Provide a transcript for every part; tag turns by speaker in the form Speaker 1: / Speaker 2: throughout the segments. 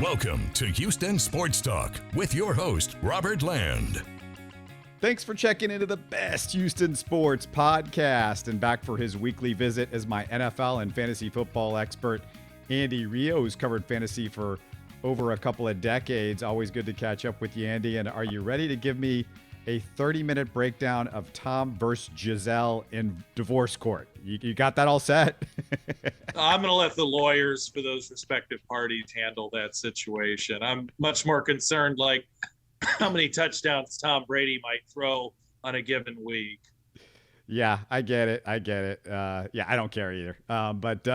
Speaker 1: Welcome to Houston Sports Talk with your host, Robert Land.
Speaker 2: Thanks for checking into the best Houston sports podcast. And back for his weekly visit is my NFL and fantasy football expert, Andy Rioux, who's covered fantasy for over a couple of decades. Always good to catch up with you, Andy. And are you ready to give me a 30-minute breakdown of Tom versus Giselle in divorce court? You got that all set?
Speaker 3: I'm going to let the lawyers for those respective parties handle that situation. I'm much more concerned, like, how many touchdowns Tom Brady might throw on a given week.
Speaker 2: Yeah, I get it. Yeah, I don't care either. But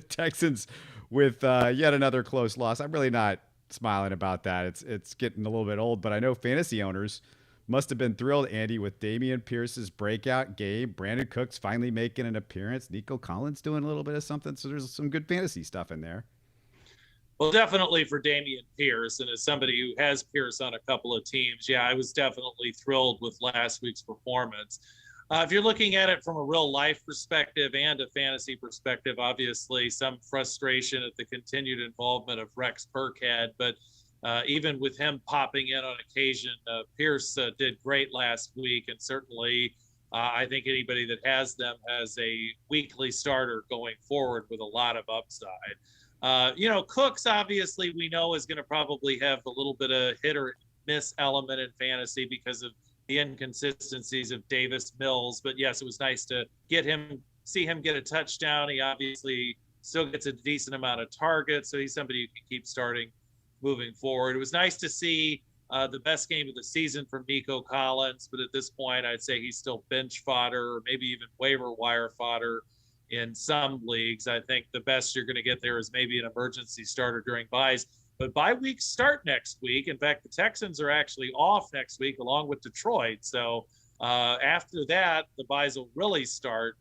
Speaker 2: Texans with yet another close loss. I'm really not smiling about that. It's getting a little bit old, but I know fantasy owners must have been thrilled, Andy, with Dameon Pierce's breakout game. Brandon Cooks finally making an appearance. Nico Collins doing a little bit of something. So there's some good fantasy stuff in there.
Speaker 3: Well, definitely for Dameon Pierce. And as somebody who has Pierce on a couple of teams, yeah, I was definitely thrilled with last week's performance. If you're looking at it from a real life perspective and a fantasy perspective, obviously some frustration at the continued involvement of Rex Burkhead, but even with him popping in on occasion, Pierce did great last week, and certainly I think anybody that has them has a weekly starter going forward with a lot of upside. Cooks, obviously, we know is going to probably have a little bit of hit or miss element in fantasy because of the inconsistencies of Davis Mills. But yes, it was nice to see him get a touchdown. He obviously still gets a decent amount of targets, so he's somebody you can keep starting moving forward. It was nice to see the best game of the season from Nico Collins, but at this point, I'd say he's still bench fodder or maybe even waiver wire fodder in some leagues. I think the best you're going to get there is maybe an emergency starter during buys. But bye weeks start next week. In fact, the Texans are actually off next week along with Detroit. So after that, the buys will really start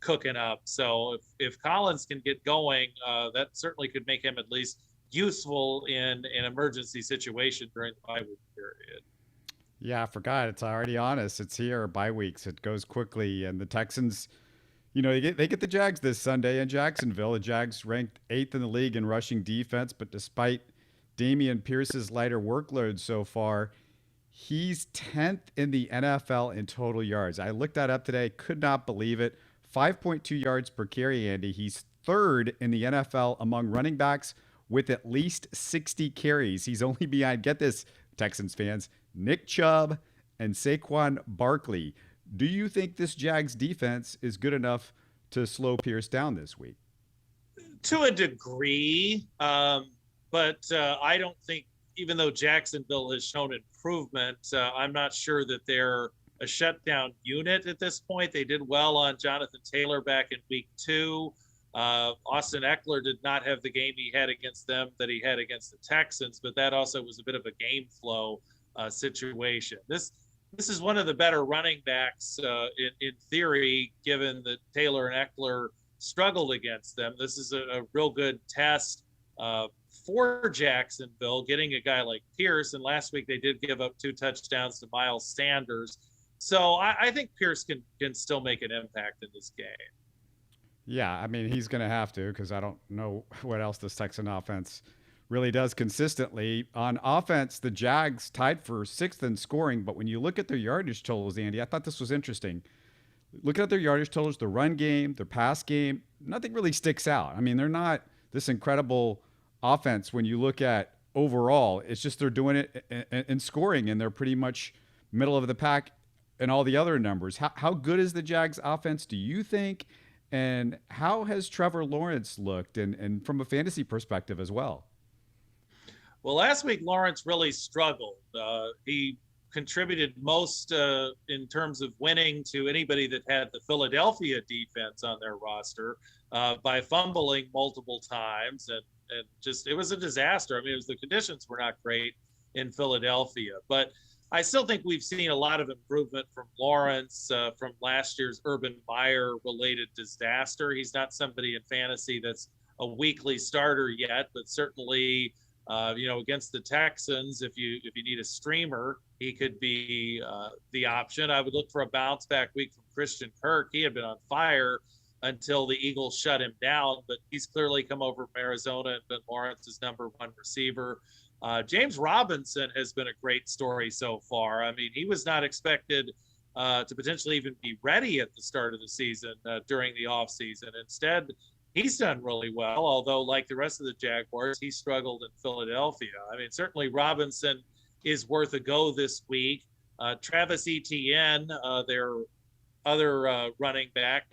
Speaker 3: cooking up. So if Collins can get going, that certainly could make him at least useful in an emergency situation during the bye week period.
Speaker 2: Yeah, I forgot. It's already on us. It's here, bye weeks. It goes quickly. And the Texans, they get the Jags this Sunday in Jacksonville. The Jags ranked 8th in the league in rushing defense, but despite Dameon Pierce's lighter workload so far, he's 10th in the NFL in total yards. I looked that up today. Could not believe it. 5.2 yards per carry, Andy. He's 3rd in the NFL among running backs with at least 60 carries. He's only behind, get this, Texans fans, Nick Chubb and Saquon Barkley. Do you think this Jags defense is good enough to slow Pierce down this week?
Speaker 3: To a degree, but I don't think, even though Jacksonville has shown improvement, I'm not sure that they're a shutdown unit at this point. They did well on Jonathan Taylor back in week 2. Austin Eckler did not have the game he had against them that he had against the Texans, but that also was a bit of a game flow situation. This is one of the better running backs in theory, given that Taylor and Eckler struggled against them. This is a real good test for Jacksonville, getting a guy like Pierce. And last week they did give up 2 touchdowns to Miles Sanders. So I think Pierce can still make an impact in this game.
Speaker 2: Yeah, I mean, he's going to have to, because I don't know what else this Texan offense really does consistently. On offense, the Jags tied for 6th in scoring, but when you look at their yardage totals, Andy, I thought this was interesting. Looking at their yardage totals, the run game, their pass game, nothing really sticks out. I mean, they're not this incredible offense when you look at overall. It's just they're doing it in scoring, and they're pretty much middle of the pack in all the other numbers. How good is the Jags offense, do you think? And how has Trevor Lawrence looked, and from a fantasy perspective as well?
Speaker 3: Well, last week Lawrence really struggled. He contributed most in terms of winning to anybody that had the Philadelphia defense on their roster by fumbling multiple times, and just, it was a disaster. I mean, the conditions were not great in Philadelphia, but I still think we've seen a lot of improvement from Lawrence from last year's Urban Meyer related disaster. He's not somebody in fantasy that's a weekly starter yet, but certainly, against the Texans, if you need a streamer, he could be the option. I would look for a bounce back week from Christian Kirk. He had been on fire until the Eagles shut him down. But he's clearly come over from Arizona and been Lawrence's number one receiver. James Robinson has been a great story so far. I mean, he was not expected to potentially even be ready at the start of the season during the offseason. Instead, he's done really well, although like the rest of the Jaguars, he struggled in Philadelphia. I mean, certainly Robinson is worth a go this week. Travis Etienne, their other main running back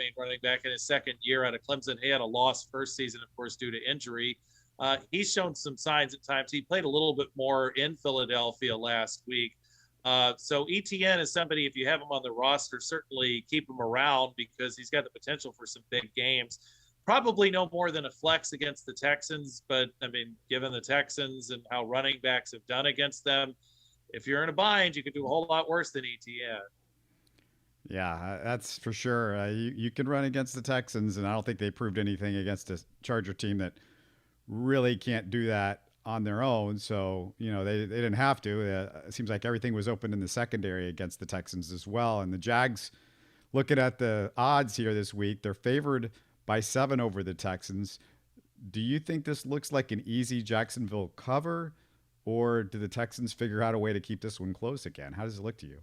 Speaker 3: in his second year out of Clemson, he had a lost first season, of course, due to injury. He's shown some signs at times. He played a little bit more in Philadelphia last week. So Etienne is somebody, if you have him on the roster, certainly keep him around because he's got the potential for some big games. Probably no more than a flex against the Texans, but I mean, given the Texans and how running backs have done against them, if you're in a bind, you could do a whole lot worse than Etienne.
Speaker 2: Yeah, that's for sure. You can run against the Texans, and I don't think they proved anything against a Charger team that really can't do that on their own. So, they didn't have to. It seems like everything was open in the secondary against the Texans as well. And the Jags, looking at the odds here this week, they're favored by 7 over the Texans. Do you think this looks like an easy Jacksonville cover, or do the Texans figure out a way to keep this one close again? How does it look to you?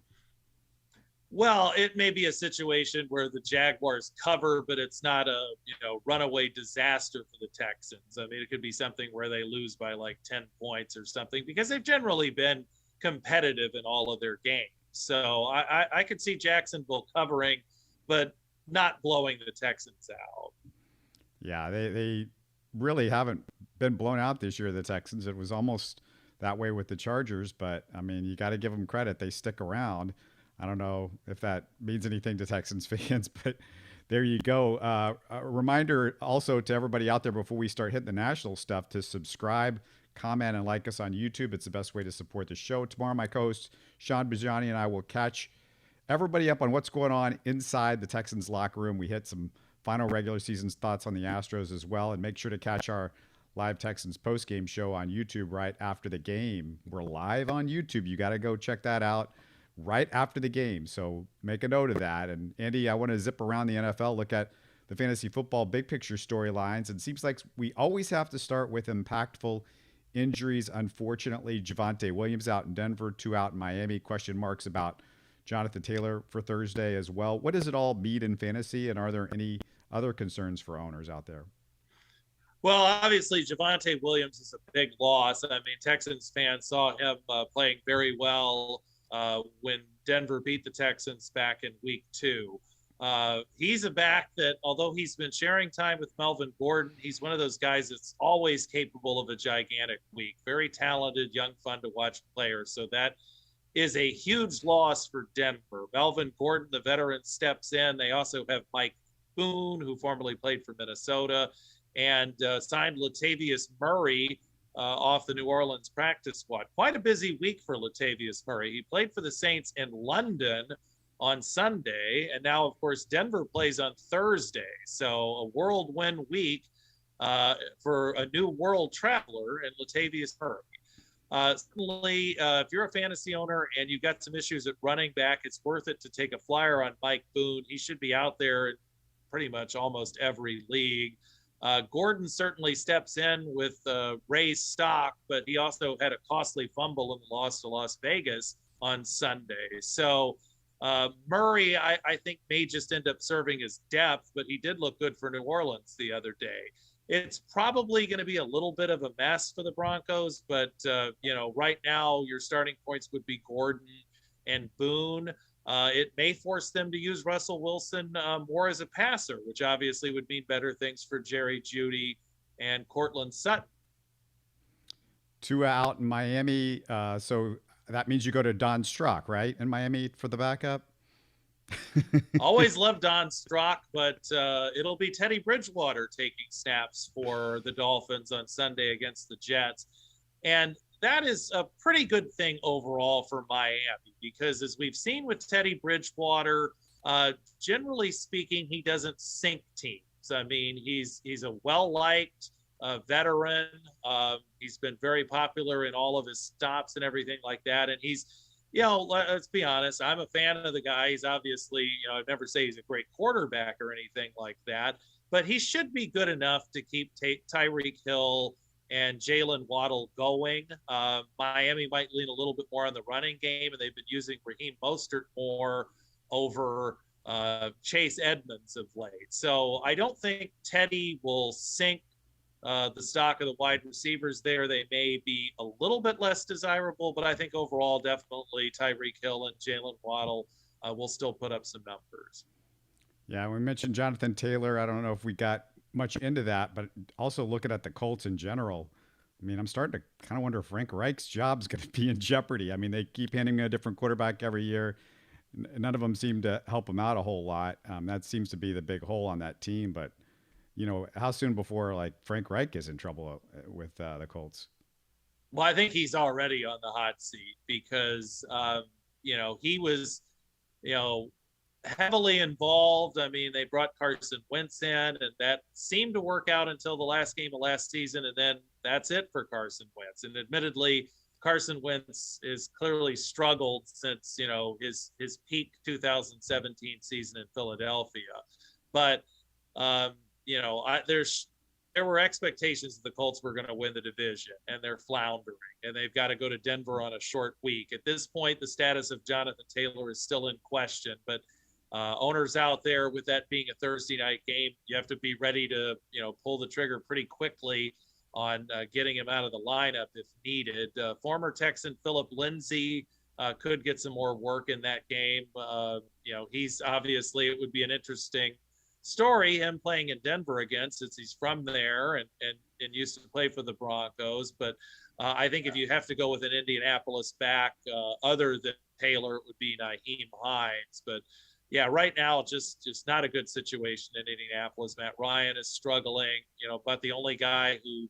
Speaker 3: Well, it may be a situation where the Jaguars cover, but it's not a runaway disaster for the Texans. I mean, it could be something where they lose by like 10 points or something because they've generally been competitive in all of their games. So I could see Jacksonville covering, but not blowing the Texans out.
Speaker 2: Yeah, they really haven't been blown out this year, the Texans. It was almost that way with the Chargers, but I mean, you got to give them credit. They stick around. I don't know if that means anything to Texans fans, but there you go. A reminder also to everybody out there before we start hitting the national stuff to subscribe, comment, and like us on YouTube. It's the best way to support the show. Tomorrow, my co-host Sean Bajani and I will catch everybody up on what's going on inside the Texans locker room. We hit some final regular season thoughts on the Astros as well, and make sure to catch our live Texans post-game show on YouTube right after the game. We're live on YouTube. You got to go check that out right after the game. So make a note of that. And Andy, I want to zip around the NFL, look at the fantasy football big picture storylines. It seems like we always have to start with impactful injuries. Unfortunately, Javonte Williams out in Denver, 2 out in Miami. Question marks about Jonathan Taylor for Thursday as well. What does it all mean in fantasy, and are there any other concerns for owners out there?
Speaker 3: Well, obviously, Javonte Williams is a big loss. I mean, Texans fans saw him playing very well when Denver beat the Texans back in week 2. He's a back that, although he's been sharing time with Melvin Gordon, he's one of those guys that's always capable of a gigantic week. Very talented, young, fun to watch player. So that is a huge loss for Denver. Melvin Gordon, the veteran, steps in. They also have Mike Boone, who formerly played for Minnesota, and signed Latavius Murray off the New Orleans practice squad. Quite a busy week for Latavius Murray. He played for the Saints in London on Sunday, and now, of course, Denver plays on Thursday. So a whirlwind week for a new world traveler in Latavius Murray. Certainly, if you're a fantasy owner and you've got some issues at running back, it's worth it to take a flyer on Mike Boone. He should be out there in pretty much almost every league. Gordon certainly steps in with raised stock, but he also had a costly fumble in the loss to Las Vegas on Sunday. So Murray, I think, may just end up serving as depth, but he did look good for New Orleans the other day. It's probably going to be a little bit of a mess for the Broncos, but, right now your starting points would be Gordon and Boone. It may force them to use Russell Wilson more as a passer, which obviously would mean better things for Jerry Jeudy and Cortland Sutton.
Speaker 2: 2 out in Miami. So that means you go to Don Strock, right, in Miami for the backup?
Speaker 3: Always loved Don Strock, but it'll be Teddy Bridgewater taking snaps for the Dolphins on Sunday against the Jets. And that is a pretty good thing overall for Miami, because as we've seen with Teddy Bridgewater, generally speaking, he doesn't sink teams. I mean, he's a well-liked veteran. He's been very popular in all of his stops and everything like that. And he's Let's be honest. I'm a fan of the guy. He's obviously, I'd never say he's a great quarterback or anything like that, but he should be good enough to keep Tyreek Hill and Jalen Waddle going. Miami might lean a little bit more on the running game, and they've been using Raheem Mostert more over Chase Edmonds of late. So I don't think Teddy will sink the stock of the wide receivers there. They may be a little bit less desirable, but I think overall, definitely Tyreek Hill and Jalen Waddle will still put up some numbers.
Speaker 2: Yeah, we mentioned Jonathan Taylor. I don't know if we got much into that, but also looking at the Colts in general, I mean, I'm starting to kind of wonder if Frank Reich's job's going to be in jeopardy. I mean, they keep handing him a different quarterback every year. None of them seem to help him out a whole lot. That seems to be the big hole on that team. But, how soon before like Frank Reich is in trouble with the Colts?
Speaker 3: Well, I think he's already on the hot seat because, he was, heavily involved. I mean, they brought Carson Wentz in, and that seemed to work out until the last game of last season, and then that's it for Carson Wentz. And admittedly, Carson Wentz has clearly struggled since his peak 2017 season in Philadelphia. But there were expectations that the Colts were going to win the division, and they're floundering, and they've got to go to Denver on a short week. At this point, the status of Jonathan Taylor is still in question, but owners out there, with that being a Thursday night game, you have to be ready to, pull the trigger pretty quickly on getting him out of the lineup if needed. Former Texan Philip Lindsay could get some more work in that game. He's obviously, it would be an interesting story, him playing in Denver again, since he's from there and used to play for the Broncos. But I think if you have to go with an Indianapolis back other than Taylor, it would be Nyheim Hines. But yeah, right now, just not a good situation in Indianapolis. Matt Ryan is struggling, but the only guy who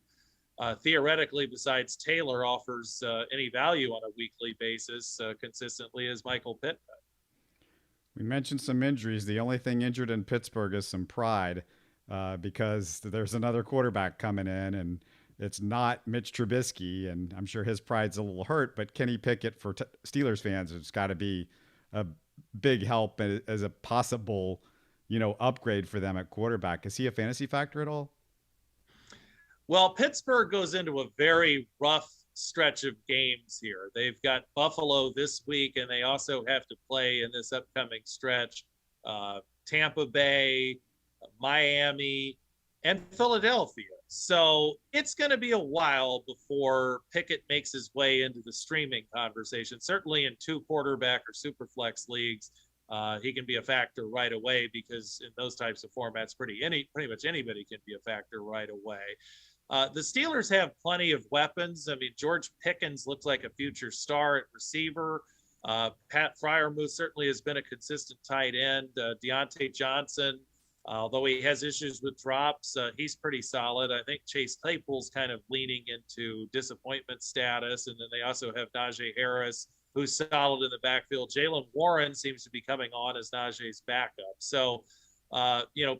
Speaker 3: theoretically, besides Taylor, offers any value on a weekly basis consistently is Michael Pittman.
Speaker 2: We mentioned some injuries. The only thing injured in Pittsburgh is some pride because there's another quarterback coming in, and it's not Mitch Trubisky, and I'm sure his pride's a little hurt, but Kenny Pickett for Steelers fans has got to be a big help as a possible, upgrade for them at quarterback. Is he a fantasy factor at all?
Speaker 3: Well, Pittsburgh goes into a very rough stretch of games here. They've got Buffalo this week, and they also have to play in this upcoming stretch Tampa Bay, Miami, and Philadelphia. So it's going to be a while before Pickett makes his way into the streaming conversation. Certainly in 2 quarterback or super flex leagues, he can be a factor right away, because in those types of formats, pretty much anybody can be a factor right away. The Steelers have plenty of weapons. I mean, George Pickens looks like a future star at receiver. Pat Freiermuth certainly has been a consistent tight end. Deontay Johnson, although he has issues with drops, he's pretty solid. I think Chase Claypool's kind of leaning into disappointment status. And then they also have Najee Harris, who's solid in the backfield. Jaylen Warren seems to be coming on as Najee's backup. So,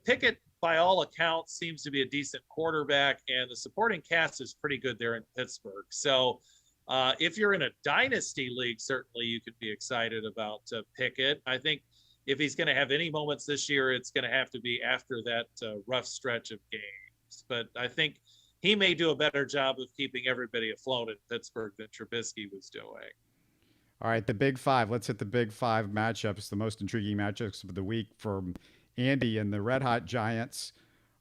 Speaker 3: Pickett, by all accounts, seems to be a decent quarterback, and the supporting cast is pretty good there in Pittsburgh. So if you're in a dynasty league, certainly you could be excited about Pickett. I think if he's going to have any moments this year, it's going to have to be after that rough stretch of games. But I think he may do a better job of keeping everybody afloat in Pittsburgh than Trubisky was doing.
Speaker 2: All right, the Big Five. Let's hit the Big Five matchups, the most intriguing matchups of the week for Andy. And the Red Hot Giants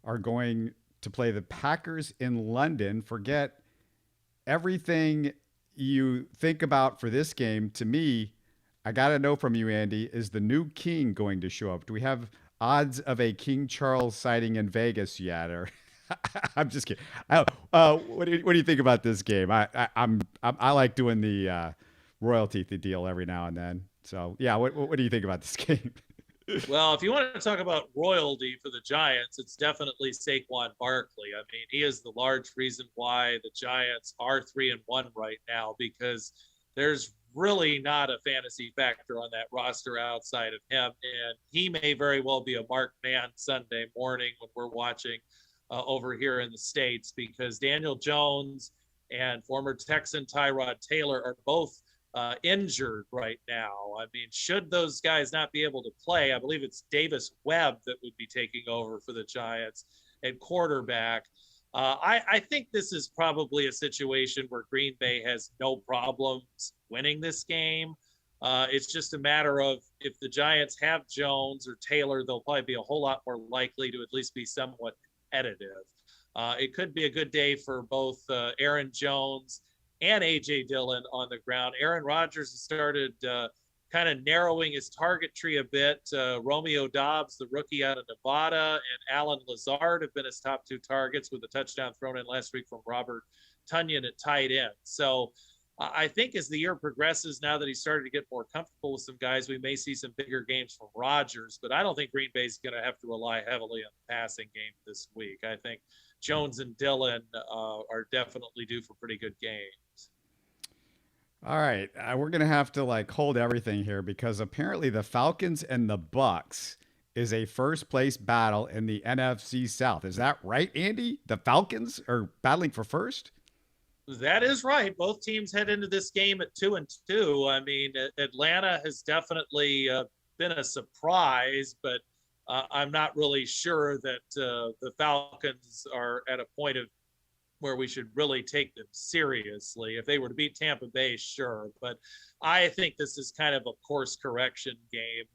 Speaker 2: are going to play the Packers in London. Forget everything you think about for this game. To me, I got to know from you, Andy, is the new king going to show up? Do we have odds of a King Charles sighting in Vegas yet? Or I'm just kidding. What do you think about this game? I like doing the royalty deal every now and then. So yeah, what do you think about this game?
Speaker 3: Well, if you want to talk about royalty for the Giants, it's definitely Saquon Barkley. I mean, he is the large reason why the Giants are 3-1 right now, because there's really not a fantasy factor on that roster outside of him. And he may very well be a marked man Sunday morning when we're watching over here in the States, because Daniel Jones and former Texan Tyrod Taylor are both injured right now. I mean, should those guys not be able to play, I believe it's Davis Webb that would be taking over for the Giants at quarterback. I think this is probably a situation where Green Bay has no problems winning this game. It's just a matter of if the Giants have Jones or Taylor, they'll probably be a whole lot more likely to at least be somewhat competitive. It could be a good day for both Aaron Jones and A.J. Dillon on the ground. Aaron Rodgers has started kind of narrowing his target tree a bit. Romeo Doubs, the rookie out of Nevada, and Alan Lazard have been his top two targets with a touchdown thrown in last week from Robert Tonyan at tight end. So I think as the year progresses, now that he's started to get more comfortable with some guys, we may see some bigger games from Rodgers, but I don't think Green Bay's going to have to rely heavily on the passing game this week. I think Jones and Dillon are definitely due for pretty good games.
Speaker 2: All right, we're going to have to hold everything here because apparently the Falcons and the Bucks is a first place battle in the NFC South. Is that right, Andy? The Falcons are battling for first?
Speaker 3: That is right. Both teams head into this game at 2-2. I mean, Atlanta has definitely been a surprise, but I'm not really sure that the Falcons are at a point of where we should really take them seriously. If they were to beat Tampa Bay, sure. But I think this is kind of a course correction game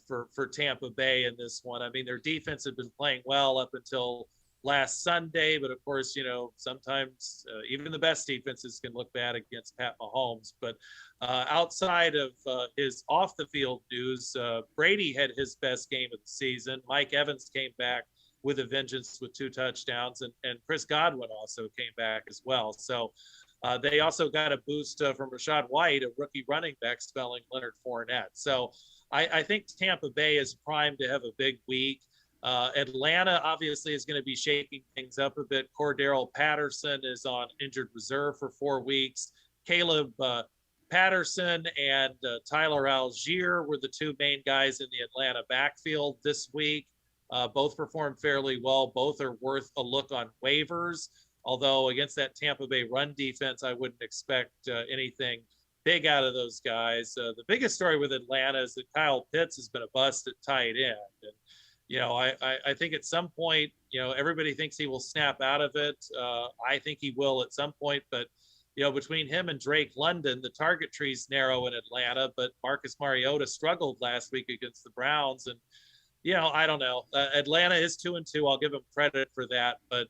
Speaker 3: for Tampa Bay in this one. I mean, their defense had been playing well up until last Sunday, but of course, sometimes even the best defenses can look bad against Pat Mahomes. But outside of his off the field news, Brady had his best game of the season. Mike Evans came back with a vengeance with 2 touchdowns, and Chris Godwin also came back as well. So they also got a boost from Rachaad White, a rookie running back, spelling Leonard Fournette. So I think Tampa Bay is primed to have a big week. Atlanta obviously is going to be shaking things up a bit. Cordero Patterson is on injured reserve for 4 weeks. Caleb Patterson and Tyler Algier were the 2 main guys in the Atlanta backfield this week. Both performed fairly well. Both are worth a look on waivers. Although against that Tampa Bay run defense, I wouldn't expect anything big out of those guys. The biggest story with Atlanta is that Kyle Pitts has been a bust at tight end. And, I think at some point, everybody thinks he will snap out of it. I think he will at some point. But, between him and Drake London, the target tree's narrow in Atlanta. But Marcus Mariota struggled last week against the Browns. And, I don't know. Atlanta is 2-2. I'll give them credit for that, but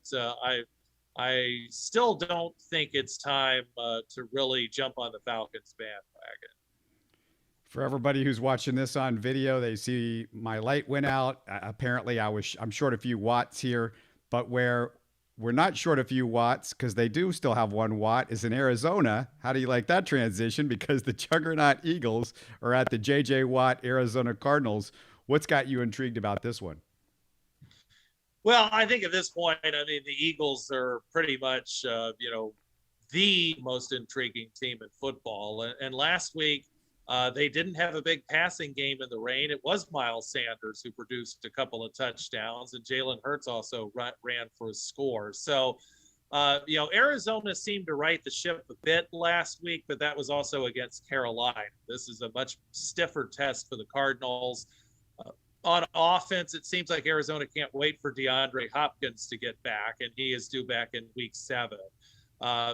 Speaker 3: I still don't think it's time to really jump on the Falcons bandwagon.
Speaker 2: For everybody who's watching this on video, they see my light went out. Apparently, I'm short a few watts here, but where we're not short a few watts because they do still have 1 watt is in Arizona. How do you like that transition? Because the juggernaut Eagles are at the J.J. Watt Arizona Cardinals. What's got you intrigued about this one?
Speaker 3: Well, I think at this point, the Eagles are pretty much, the most intriguing team in football. And last week, they didn't have a big passing game in the rain. It was Miles Sanders who produced a couple of touchdowns, and Jalen Hurts also ran for a score. So, Arizona seemed to right the ship a bit last week, but that was also against Carolina. This is a much stiffer test for the Cardinals. On offense, it seems like Arizona can't wait for DeAndre Hopkins to get back, and he is due back in week 7.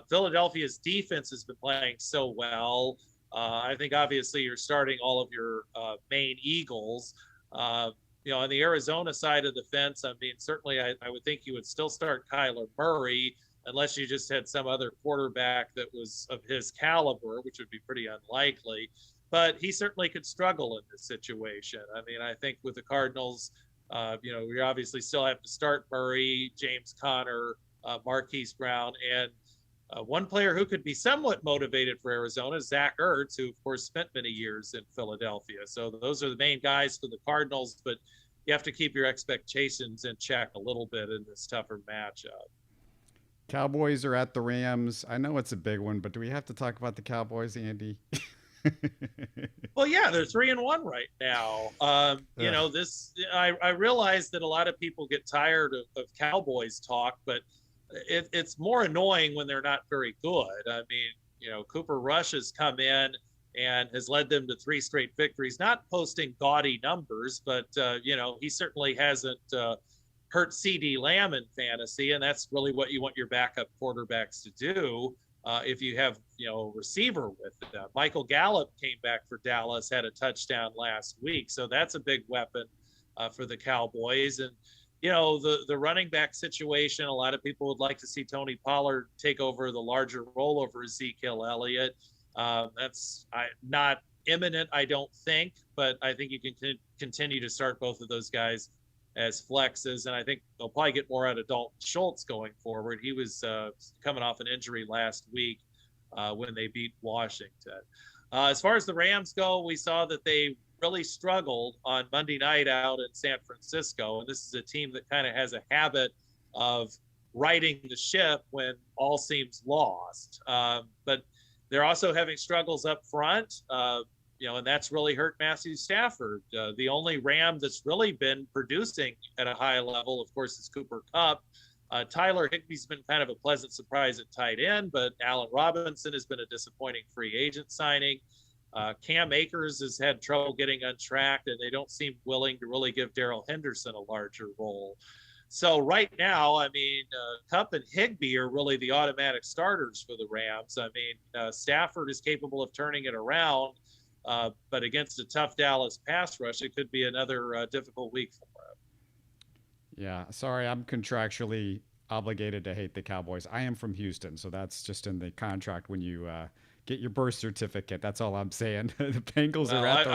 Speaker 3: Philadelphia's defense has been playing so well. I think obviously you're starting all of your main Eagles. On the Arizona side of the fence, certainly I would think you would still start Kyler Murray unless you just had some other quarterback that was of his caliber, which would be pretty unlikely. But he certainly could struggle in this situation. I think with the Cardinals, we obviously still have to start Murray, James Conner, Marquise Brown, and one player who could be somewhat motivated for Arizona is Zach Ertz, who, of course, spent many years in Philadelphia. So those are the main guys for the Cardinals, but you have to keep your expectations in check a little bit in this tougher matchup.
Speaker 2: Cowboys are at the Rams. I know it's a big one, but do we have to talk about the Cowboys, Andy?
Speaker 3: Well, yeah, they're 3-1 right now. I realize that a lot of people get tired of Cowboys talk, but it's more annoying when they're not very good. Cooper Rush has come in and has led them to 3 straight victories, not posting gaudy numbers, but, he certainly hasn't hurt CD Lamb in fantasy. And that's really what you want your backup quarterbacks to do. If you have, a receiver with them. Michael Gallup came back for Dallas, had a touchdown last week. So that's a big weapon for the Cowboys. And, the running back situation, a lot of people would like to see Tony Pollard take over the larger role over Ezekiel Elliott. That's not imminent, I don't think, but I think you can continue to start both of those guys as flexes. And I think they'll probably get more out of Dalton Schultz going forward. He was coming off an injury last week when they beat Washington. As far as the Rams go, we saw that they really struggled on Monday night out in San Francisco. And this is a team that kind of has a habit of righting the ship when all seems lost. But they're also having struggles up front, and that's really hurt Matthew Stafford. The only Ram that's really been producing at a high level, of course, is Cooper Kupp. Tyler Higbee's been kind of a pleasant surprise at tight end, but Allen Robinson has been a disappointing free agent signing. Cam Akers has had trouble getting untracked, and they don't seem willing to really give Darrell Henderson a larger role. So right now, Kupp and Higbee are really the automatic starters for the Rams. Stafford is capable of turning it around, but against a tough Dallas pass rush, it could be another difficult week for him.
Speaker 2: Yeah, sorry, I'm contractually obligated to hate the Cowboys. I am from Houston, so that's just in the contract when you get your birth certificate. That's all I'm saying. The Bengals are at the...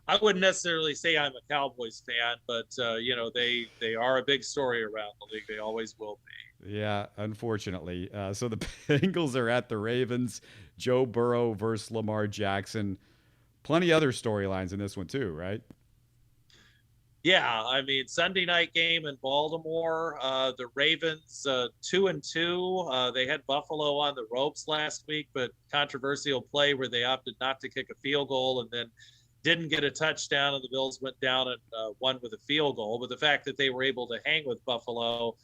Speaker 3: I wouldn't necessarily say I'm a Cowboys fan, but they are a big story around the league. They always will be.
Speaker 2: Yeah, unfortunately. So the Bengals are at the Ravens. Joe Burrow versus Lamar Jackson. Plenty other storylines in this one too, right?
Speaker 3: Yeah, Sunday night game in Baltimore. The Ravens 2-2. They had Buffalo on the ropes last week, but controversial play where they opted not to kick a field goal and then didn't get a touchdown, and the Bills went down and won with a field goal. But the fact that they were able to hang with Buffalo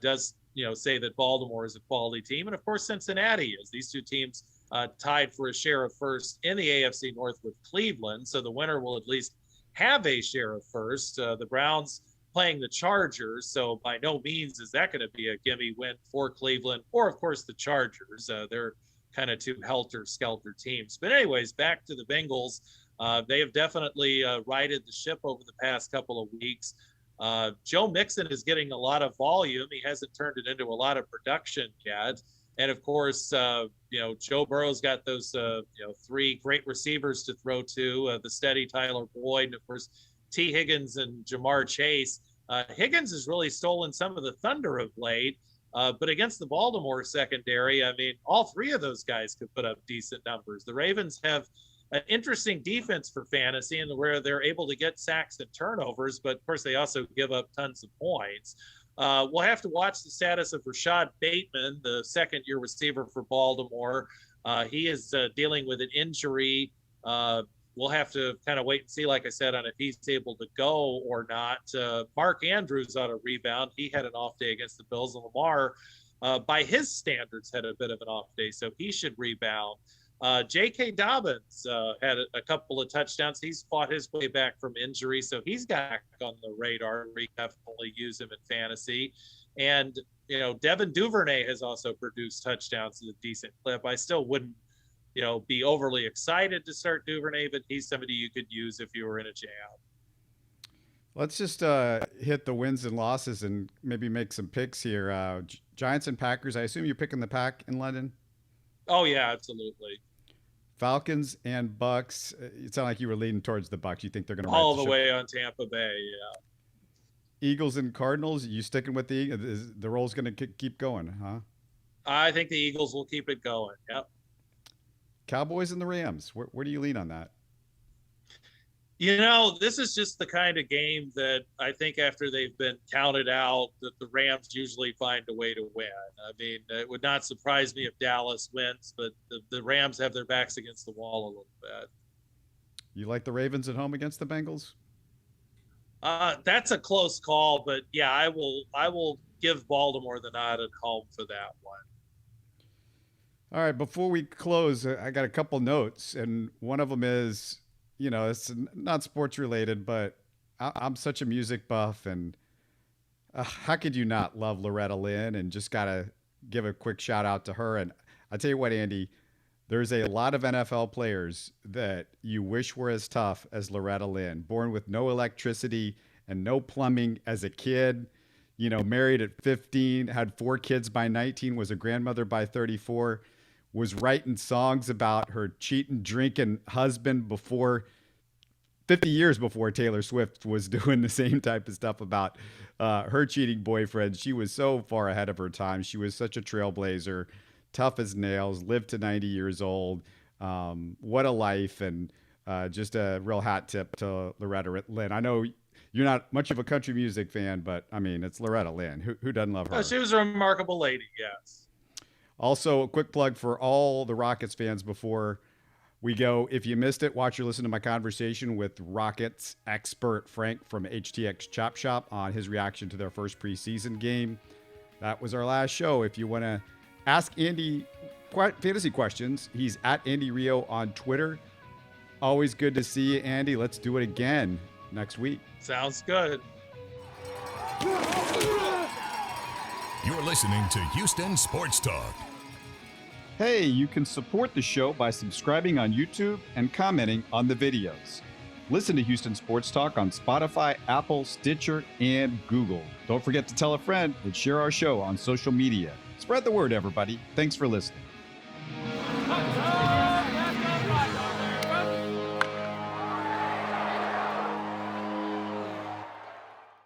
Speaker 3: does, say that Baltimore is a quality team. And, of course, Cincinnati is. These two teams tied for a share of first in the AFC North with Cleveland. So the winner will at least have a share of first. The Browns playing the Chargers. So by no means is that going to be a gimme win for Cleveland or, of course, the Chargers. They're kind of two helter-skelter teams. But anyways, back to the Bengals. They have definitely righted the ship over the past couple of weeks. Joe Mixon is getting a lot of volume. He hasn't turned it into a lot of production yet. And of course, Joe Burrow's got those, 3 great receivers to throw to, the steady Tyler Boyd, and of course, T. Higgins and Jamar Chase. Higgins has really stolen some of the thunder of late, but against the Baltimore secondary, all 3 of those guys could put up decent numbers. The Ravens have an interesting defense for fantasy and where they're able to get sacks and turnovers, but of course they also give up tons of points. We'll have to watch the status of Rashad Bateman, the second-year receiver for Baltimore. He is dealing with an injury. We'll have to kind of wait and see, like I said, on if he's able to go or not. Mark Andrews ought to rebound. He had an off day against the Bills, and Lamar, by his standards, had a bit of an off day, so he should rebound. J.K. Dobbins had a couple of touchdowns. He's fought his way back from injury, so he's back on the radar. We definitely use him in fantasy. And, Devin Duvernay has also produced touchdowns at a decent clip. I still wouldn't, be overly excited to start Duvernay, but he's somebody you could use if you were in a jam.
Speaker 2: Let's just hit the wins and losses and maybe make some picks here. Giants and Packers. I assume you're picking the Pack in London?
Speaker 3: Oh, yeah, absolutely.
Speaker 2: Falcons and Bucks. It sounded like you were leaning towards the Bucks. You think they're going to
Speaker 3: all the way on Tampa Bay? Yeah.
Speaker 2: Eagles and Cardinals. You sticking with the Eagles? Is the roll's going to keep going, huh?
Speaker 3: I think the Eagles will keep it going. Yep.
Speaker 2: Cowboys and the Rams. Where do you lean on that?
Speaker 3: This is just the kind of game that I think after they've been counted out, that the Rams usually find a way to win. It would not surprise me if Dallas wins, but the Rams have their backs against the wall a little bit. You
Speaker 2: like the Ravens at home against the Bengals?
Speaker 3: That's a close call, but yeah, I will give Baltimore the nod at home for that one.
Speaker 2: All right, before we close, I got a couple notes, and one of them is, it's not sports related, but I'm such a music buff, and how could you not love Loretta Lynn? And just gotta give a quick shout out to her. And I tell you what, Andy, there's a lot of NFL players that you wish were as tough as Loretta Lynn, born with no electricity and no plumbing as a kid, married at 15, had 4 kids by 19, was a grandmother by 34, was writing songs about her cheating, drinking husband 50 years before Taylor Swift was doing the same type of stuff about her cheating boyfriend. She was so far ahead of her time. She was such a trailblazer, tough as nails, lived to 90 years old. What a life, and just a real hat tip to Loretta Lynn. I know you're not much of a country music fan, but I mean, it's Loretta Lynn. Who doesn't love her?
Speaker 3: Oh, she was a remarkable lady, yes.
Speaker 2: Also, a quick plug for all the Rockets fans before we go. If you missed it, watch or listen to my conversation with Rockets expert Frank from HTX Chop Shop on his reaction to their first preseason game. That was our last show. If you want to ask Andy fantasy questions, he's at Andy Rioux on Twitter. Always good to see you, Andy. Let's do it again next week.
Speaker 3: Sounds good.
Speaker 1: You're listening to Houston Sports Talk.
Speaker 2: Hey, you can support the show by subscribing on YouTube and commenting on the videos. Listen to Houston Sports Talk on Spotify, Apple, Stitcher, and Google. Don't forget to tell a friend and share our show on social media. Spread the word, everybody. Thanks for listening.